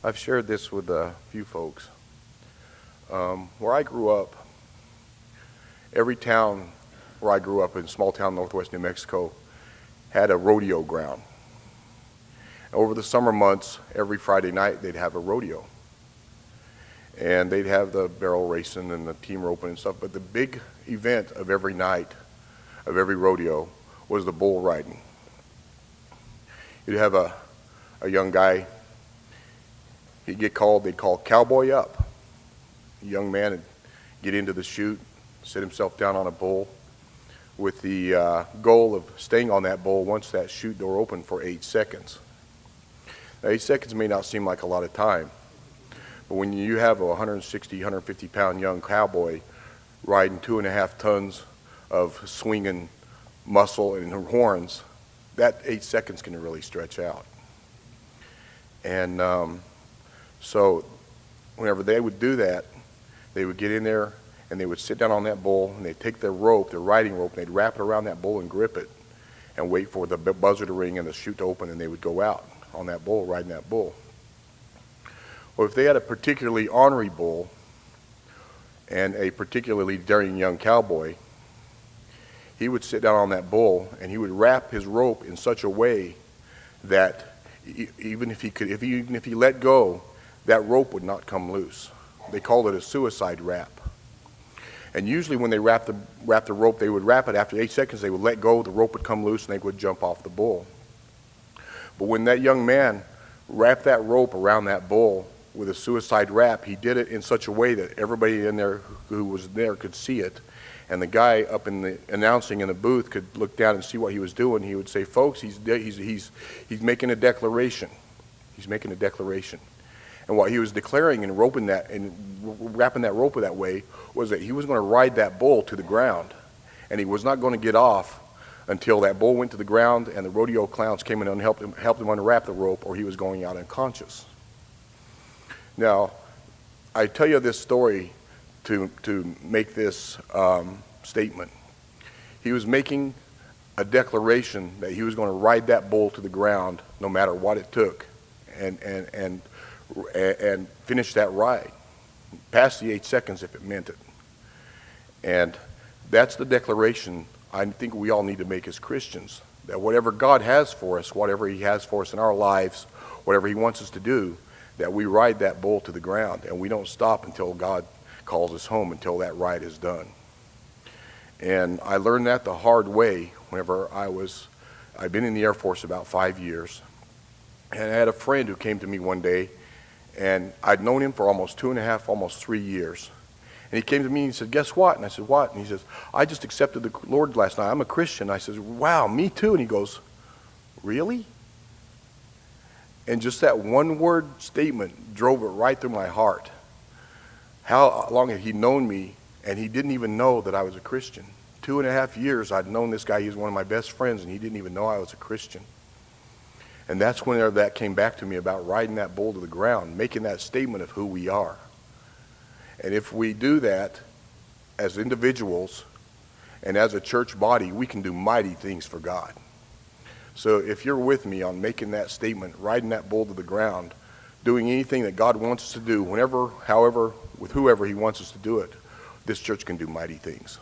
I've shared this with a few folks. Where I grew up, every town where I grew up in small town northwest New Mexico had a rodeo ground. Over the summer months, every Friday night they'd have a rodeo. And they'd have the barrel racing and the team roping and stuff, but the big event of every night of every rodeo was the bull riding. You'd have a young guy, he'd get called, they'd call cowboy up. A young man would get into the chute, sit himself down on a bull with the goal of staying on that bull once that chute door opened for 8 seconds. Now 8 seconds may not seem like a lot of time, but when you have a 160, 150 pound young cowboy riding 2.5 tons of swinging muscle and horns, that 8 seconds can really stretch out. And so whenever they would do that, they would get in there and they would sit down on that bull and they'd take their rope, their riding rope, and they'd wrap it around that bull and grip it and wait for the buzzer to ring and the chute to open, and they would go out on that bull, riding that bull. Well, if they had a particularly ornery bull and a particularly daring young cowboy, he would sit down on that bull and he would wrap his rope in such a way that even if he let go, that rope would not come loose. They called it a suicide wrap. And usually when they wrap the rope, they would wrap it after 8 seconds, they would let go, the rope would come loose, and they would jump off the bull. But when that young man wrapped that rope around that bull with a suicide wrap, he did it in such a way that everybody in there who was there could see it. And the guy up in the announcing in the booth could look down and see what he was doing. He would say, "Folks, he's making a declaration. He's making a declaration." And what he was declaring and roping that and wrapping that rope that way was that he was going to ride that bull to the ground, and he was not going to get off until that bull went to the ground and the rodeo clowns came in and helped him unwrap the rope, or he was going out unconscious. Now, I tell you this story to make this statement. He was making a declaration that he was going to ride that bull to the ground no matter what it took, and finish that ride, past the 8 seconds if it meant it. And that's the declaration I think we all need to make as Christians, that whatever God has for us, whatever he has for us in our lives, whatever he wants us to do, that we ride that bull to the ground and we don't stop until God calls us home, until that ride is done. And I learned that the hard way whenever I'd been in the Air Force about 5 years, and I had a friend who came to me one day, and I'd known him for almost 2.5, almost 3 years. And he came to me and he said, "Guess what?" And I said, "What?" And he says, "I just accepted the Lord last night. I'm a Christian." I said, "Wow, me too." And he goes, "Really?" And just that one word statement drove it right through my heart. How long had he known me, and he didn't even know that I was a Christian? 2.5 years I'd known this guy. He was one of my best friends, and he didn't even know I was a Christian. And that's whenever that came back to me about riding that bull to the ground, making that statement of who we are. And if we do that as individuals and as a church body, we can do mighty things for God. So if you're with me on making that statement, riding that bull to the ground, doing anything that God wants us to do, whenever, however, with whoever he wants us to do it, this church can do mighty things.